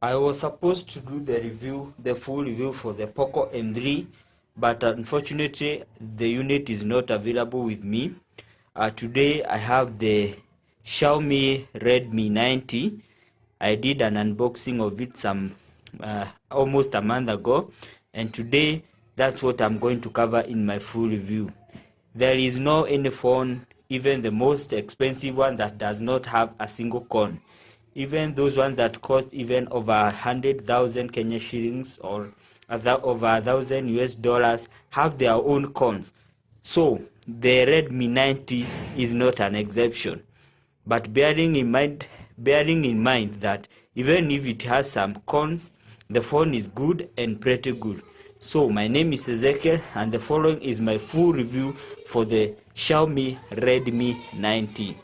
I was supposed to do the full review for the POCO M3, but unfortunately the unit is not available with me. Today I have the Xiaomi Redmi 90. I did an unboxing of it almost a month ago, and today that's what I'm going to cover in my full review. There is no any phone, even the most expensive one, that does not have a single con. Even those ones that cost even over 100,000 Kenya shillings or over $1,000 have their own cons. So the Redmi 90 is not an exception. But bearing in mind that even if it has some cons, the phone is good and pretty good. So my name is Ezekiel, and the following is my full review for the Xiaomi Redmi 90.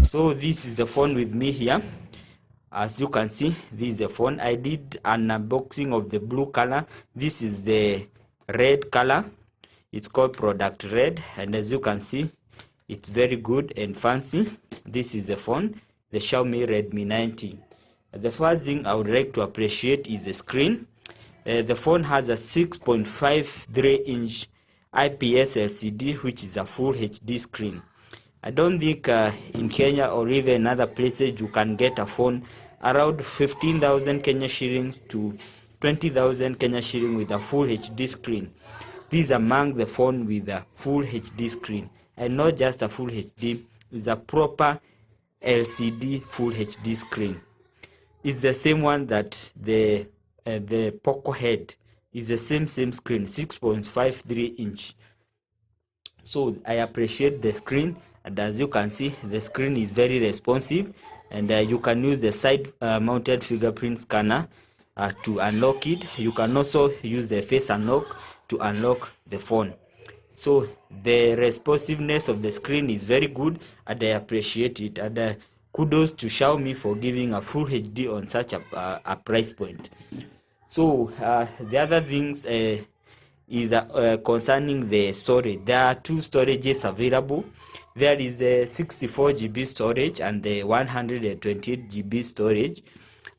So this is the phone with me here. As you can see, this is the phone. I did an unboxing of the blue color. This is the red color. It's called product red, and as you can see, it's very good and fancy. This is the phone, the Xiaomi Redmi 90. The first thing I would like to appreciate is the screen. The phone has a 6.53-inch IPS LCD, which is a full HD screen. I don't think in Kenya or even other places you can get a phone around 15,000 Kenya shillings to 20,000 Kenya shillings with a full HD screen. This is among the phone with a full HD screen, and not just a full HD, it's a proper LCD full HD screen. It's the same one that the POCO had. It's the same screen, 6.53 inch. So I appreciate the screen, and as you can see, the screen is very responsive, and you can use the side mounted fingerprint scanner to unlock it. You can also use the face unlock to unlock the phone. So the responsiveness of the screen is very good, and I appreciate it, and kudos to Xiaomi for giving a full HD on such a price point. So the other things is concerning the storage. There are two storages available. There is a 64 GB storage and the 128 GB storage.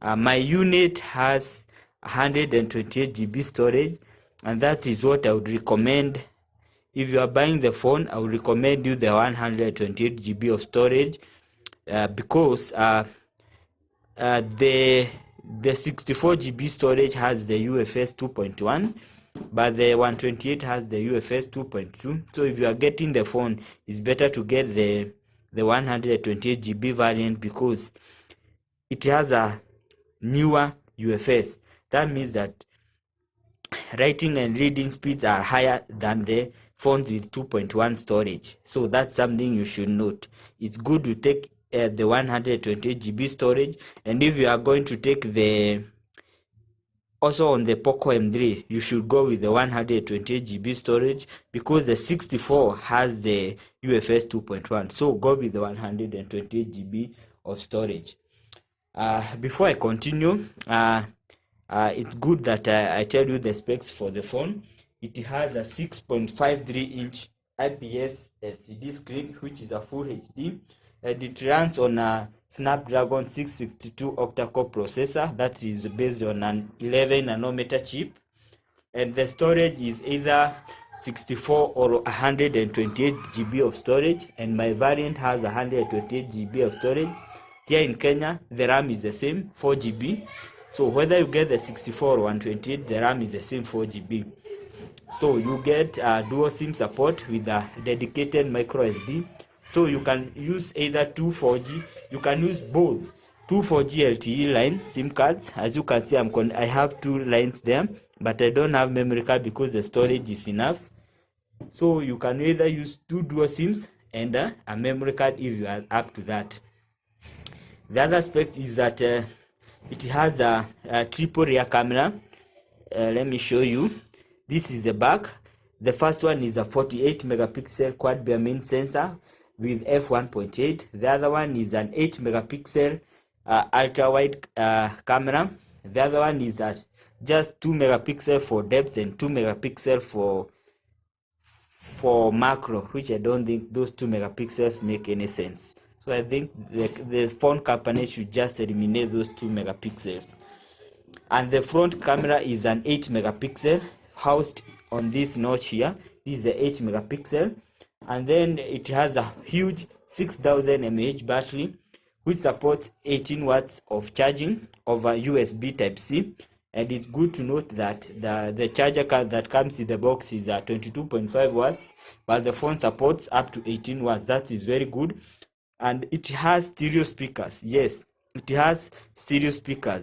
My unit has 128 GB storage, and that is what I would recommend. If you are buying the phone, I would recommend you the 128 GB of storage, because the 64 GB storage has the UFS 2.1, but the 128 has the UFS 2.2. So if you are getting the phone, it's better to get the 128 GB variant, because it has a newer UFS. That means that writing and reading speeds are higher than the phones with 2.1 storage. So that's something you should note. It's good to take the 128 GB storage, and if you are going to take also on the POCO M3, you should go with the 128 GB storage, because the 64 has the UFS 2.1. So go with the 128 GB of storage. Before I continue, it's good that I tell you the specs for the phone. It has a 6.53-inch IPS LCD screen, which is a full HD, and it runs on a Snapdragon 662 octa-core processor that is based on an 11 nanometer chip, and the storage is either 64 or 128 GB of storage, and my variant has 128 GB of storage. Here in Kenya, the RAM is the same, 4 GB. So whether you get the 64 or 128, the RAM is the same, 4 GB. So you get dual SIM support with a dedicated micro SD. So you can use either two 4G, you can use both 2 4G LTE line SIM cards. As you can see, I have 2 lines there, but I don't have memory card because the storage is enough. So you can either use 2 dual SIMs and a memory card if you are up to that. The other aspect is that it has a triple rear camera. Let me show you. This is the back. The first one is a 48 megapixel quad bare main sensor with f1.8. The other one is an 8 megapixel ultra wide camera The other one is at just 2 megapixel for depth and 2 megapixel for macro, which I don't think those 2 megapixels make any sense. So I think the phone company should just eliminate those 2 megapixels. And the front camera is an 8 megapixel housed on this notch here. This is a 8 megapixel, and then it has a huge 6000 mAh battery, which supports 18 watts of charging over USB Type-C. And it's good to note that the charger that comes in the box is 22.5 watts, but the phone supports up to 18 watts. That is very good. And it has stereo speakers. Yes, it has stereo speakers.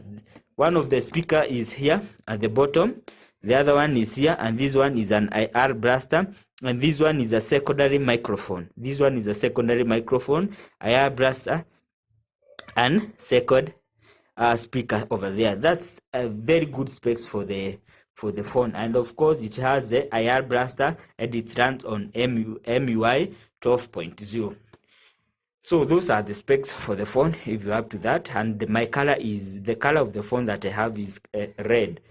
One of the speaker is here at the bottom, the other one is here, and this one is an IR blaster, and this one is a secondary microphone. This one is a secondary microphone, IR blaster, and second speaker over there. That's a very good specs for the phone. And of course it has the IR blaster, and it runs on MUI 12.0. So those are the specs for the phone, if you're up to that. And my color is, the color of the phone that I have is red.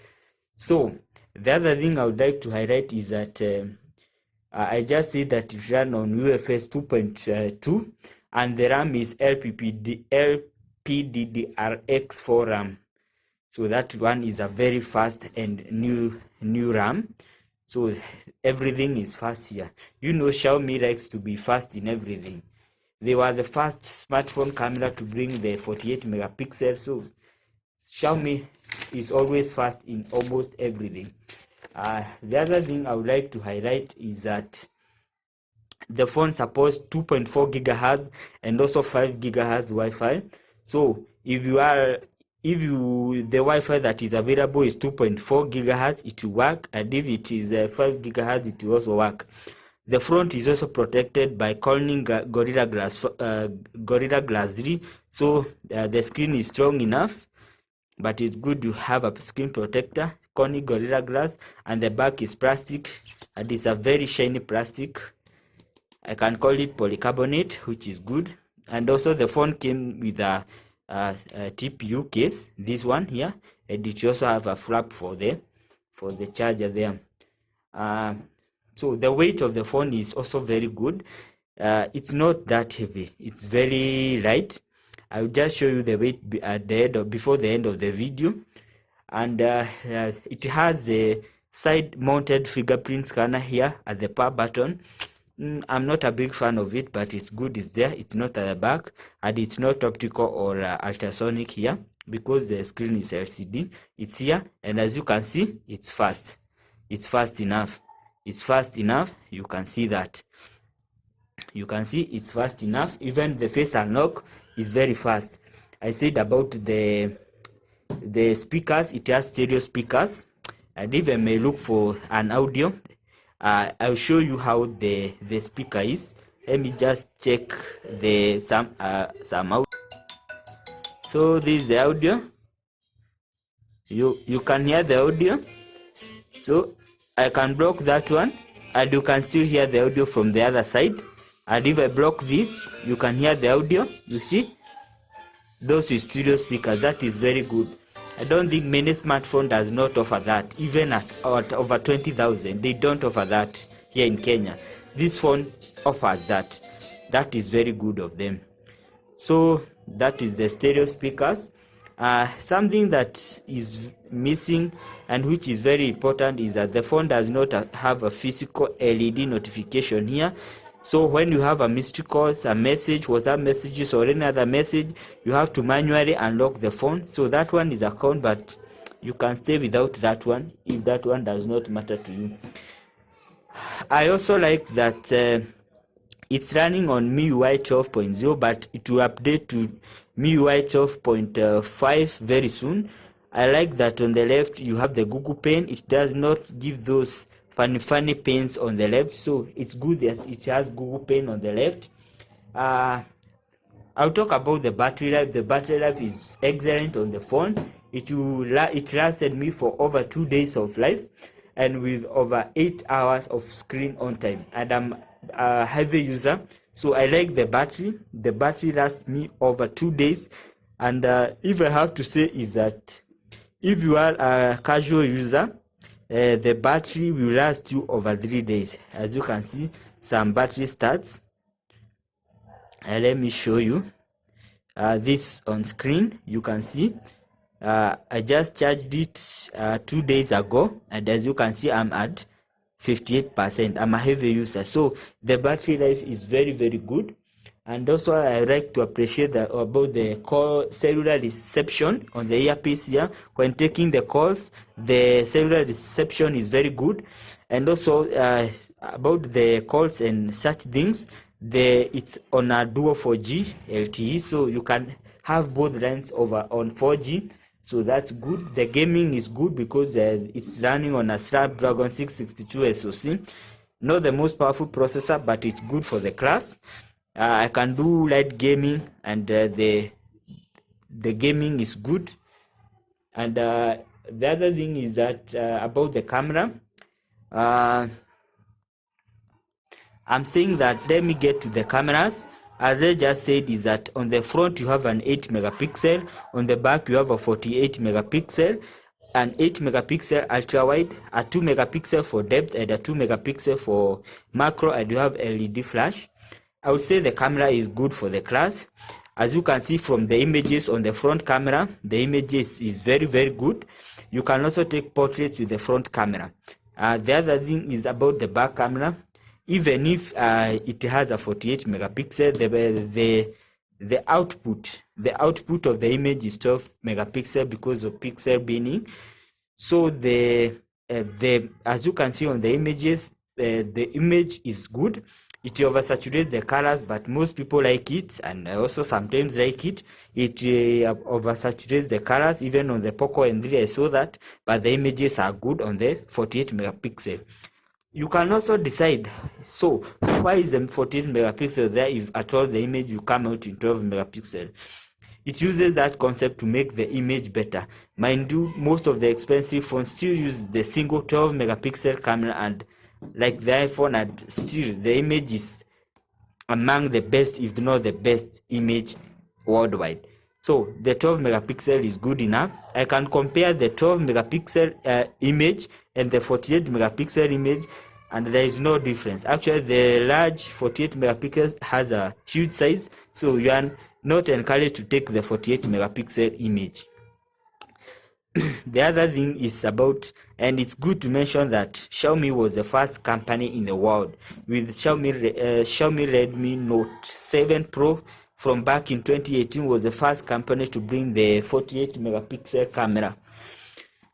So the other thing I would like to highlight is that I just see that it ran on UFS 2.2, and the RAM is LPDDR4 RAM. So that one is a very fast and new RAM. So everything is fast here. You know, Xiaomi likes to be fast in everything. They were the first smartphone camera to bring the 48 megapixels. So Xiaomi is always fast in almost everything. The other thing I would like to highlight is that the phone supports 2.4 gigahertz and also 5 gigahertz Wi-Fi. So if the Wi-Fi that is available is 2.4 gigahertz, it will work, and if it is 5 gigahertz, it will also work. The front is also protected by Corning Gorilla Glass 3, so the screen is strong enough, but it's good to have a screen protector, Corning Gorilla Glass, and the back is plastic, and it's a very shiny plastic. I can call it polycarbonate, which is good. And also the phone came with a TPU case, this one here, and it also have a flap for the charger there. So the weight of the phone is also very good. It's not that heavy, it's very light. I will just show you the weight at the end before the end of the video. And it has a side mounted fingerprint scanner here at the power button. I'm not a big fan of it, but it's good, it's there. It's not at the back, and it's not optical or ultrasonic here, because the screen is LCD. It's here, and as you can see, it's fast. It's fast enough. It's fast enough. You can see that. You can see it's fast enough. Even the face unlock is very fast. I said about the speakers, it has stereo speakers, and if I may look for an audio, I'll show you how the speaker is. Let me just check some audio. So this is the audio. You can hear the audio. So I can block that one, and you can still hear the audio from the other side. And if I block this, you can hear the audio. You see, those is stereo speakers. That is very good. I don't think many smartphone does not offer that. Even at over 20,000, they don't offer that here in Kenya. This phone offers that. That is very good of them. So that is the stereo speakers. Something that is missing and which is very important is that the phone does not have a physical LED notification here. So when you have a missed calls, a message, WhatsApp messages, or any other message, you have to manually unlock the phone. So that one is a con, but you can stay without that one if that one does not matter to you. I also like that it's running on MIUI 12.0, but it will update to MIUI 12.5 very soon. I like that on the left you have the Google Pen. It does not give those funny pens on the left, so it's good that it has Google Pen on the left. I'll talk about the battery life. The battery life is excellent on the phone. It lasted me for over 2 days of life, and with over 8 hours of screen on time, and I'm a heavy user, so I like the battery. The battery lasts me over 2 days, and if I have to say is that if you are a casual user, the battery will last you over 3 days. As you can see, some battery stats. Let me show you this on screen. You can see I just charged it 2 days ago, and as you can see, I'm at 58%. I'm a heavy user, so the battery life is very, very good. And also I like to appreciate about the call cellular reception on the earpiece here. When taking the calls, the cellular reception is very good. And also about the calls and such things, it's on a dual 4G LTE, so you can have both lines over on 4G. So that's good. The gaming is good because it's running on a Snapdragon 662 SoC. Not the most powerful processor, but it's good for the class. I can do light gaming, and the gaming is good. And the other thing is that about the camera, I'm saying that let me get to the cameras. As I just said, is that on the front you have an 8 megapixel, on the back you have a 48 megapixel, an 8 megapixel ultra wide, a 2 megapixel for depth, and a 2 megapixel for macro, and you have LED flash. I would say the camera is good for the class. As you can see from the images on the front camera, the images is very, very good. You can also take portraits with the front camera. The other thing is about the back camera. Even if it has a 48 megapixel, the output of the image is 12 megapixel because of pixel binning. So as you can see on the images, the image is good. It oversaturates the colors, but most people like it, and I also sometimes like it. It oversaturates the colors. Even on the POCO M3 I saw that, but the images are good on the 48 megapixel. You can also decide, so why is the 48 megapixel there if at all the image will come out in 12 megapixel? It uses that concept to make the image better. Mind you, most of the expensive phones still use the single 12 megapixel camera, and like the iPhone, and still the image is among the best, if not the best image worldwide. So the 12 megapixel is good enough. I can compare the 12 megapixel image and the 48 megapixel image, and there is no difference. Actually, the large 48 megapixel has a huge size, so you are not encouraged to take the 48 megapixel image. The other thing is about, and it's good to mention that Xiaomi was the first company in the world with Xiaomi Redmi Note 7 Pro from back in 2018 was the first company to bring the 48 megapixel camera.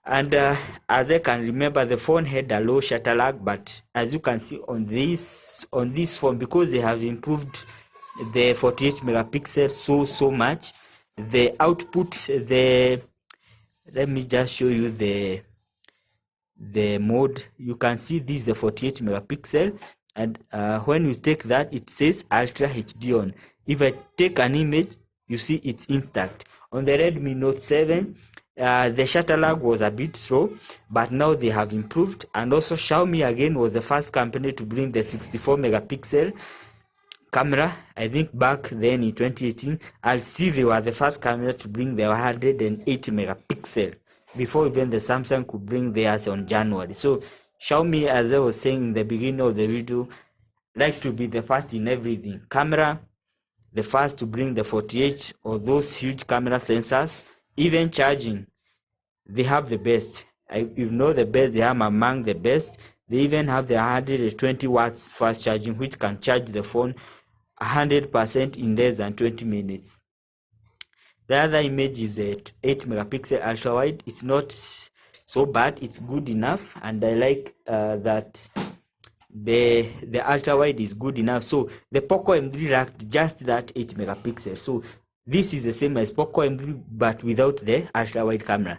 And as I can remember, the phone had a low shutter lag, but as you can see on this phone, because they have improved the 48 megapixel so much, the output, let me just show you the mode. You can see this is the 48 megapixel, and when you take that, it says Ultra HD on. If I take an image, you see it's instant. On the Redmi Note 7, the shutter lag was a bit slow, but now they have improved. And also Xiaomi again was the first company to bring the 64 megapixel camera. I think back then in 2018, I'll see they were the first camera to bring the 108 megapixel before even the Samsung could bring theirs on January. So Xiaomi, as I was saying in the beginning of the video, like to be the first in everything. Camera, the first to bring the 48 or those huge camera sensors. Even charging, they have the best. If not the best, they are among the best. They even have the 120 watts fast charging, which can charge the phone 100% in less than 20 minutes. The other image is the 8 megapixel ultra wide. It's not so bad, it's good enough, and I like that the ultra wide is good enough. So the POCO M3 lacked just that 8 megapixel. So this is the same as POCO M3 but without the ultra wide camera.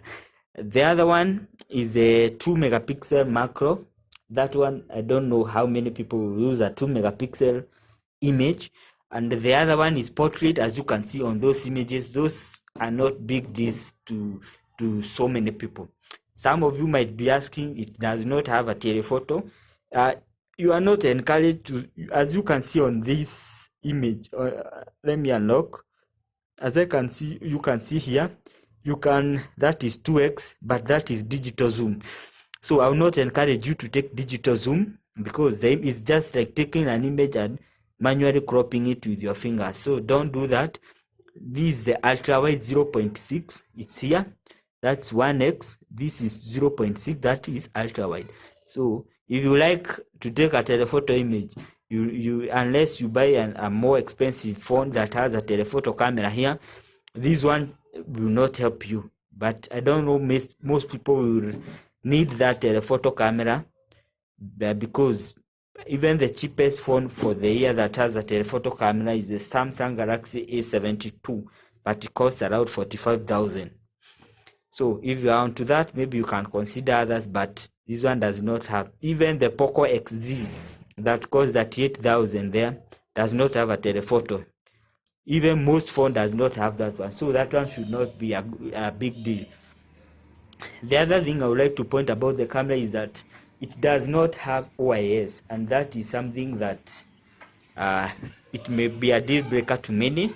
The other one is a 2 megapixel macro. That one, I don't know how many people will use a 2 megapixel image. And the other one is portrait. As you can see on those images, those are not big deals to so many people. Some of you might be asking, it does not have a telephoto. You are not encouraged to, as you can see on this image. Let me unlock. As I can see, you can see here, you can, that is 2x, but that is digital zoom. So I will not encourage you to take digital zoom, because it's just like taking an image and manually cropping it with your fingers. So don't do that. This is the ultra wide 0.6, it's here. That's 1x. This is 0.6, that is ultra wide. So if you like to take a telephoto image, you unless you buy a more expensive phone that has a telephoto camera here, this one will not help you. But I don't know, most people will need that telephoto camera, because even the cheapest phone for the year that has a telephoto camera is the Samsung Galaxy A72, but it costs around 45,000. So if you are onto that, maybe you can consider others, but this one does not have. Even the POCO XZ that costs 38,000 there does not have a telephoto. Even most phone does not have that one, so that one should not be a big deal. The other thing I would like to point about the camera is that it does not have OIS, and that is something that it may be a deal breaker to many.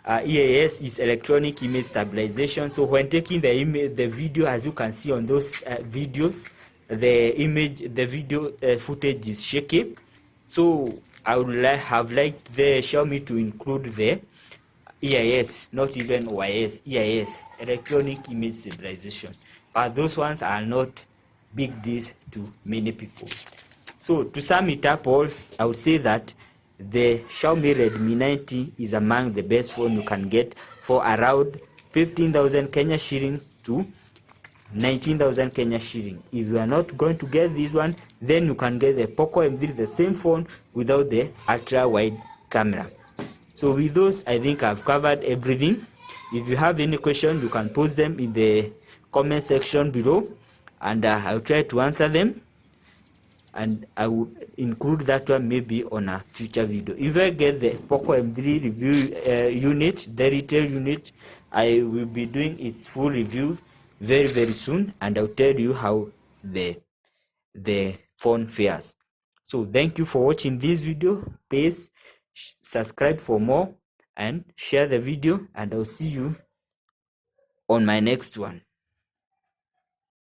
EIS is electronic image stabilization. So when taking the video, as you can see on those videos, the video footage is shaky. So I would have liked the Xiaomi to include the EIS, not even OIS, EIS, electronic image stabilization. But those ones are not big deals to many people. So to sum it up all, I would say that the Xiaomi Redmi 90 is among the best phone you can get for around 15,000 Kenya shillings to 19,000 Kenya shilling. If you are not going to get this one, then you can get the POCO M3, the same phone without the ultra wide camera. So with those, I think I've covered everything. If you have any question, you can post them in the comment section below, and I'll try to answer them, and I will include that one maybe on a future video. If I get the POCO M3 review unit, the retail unit, I will be doing its full review very soon, and I'll tell you how the phone fares. So thank you for watching this video. Please subscribe for more and share the video, and I'll see you on my next one.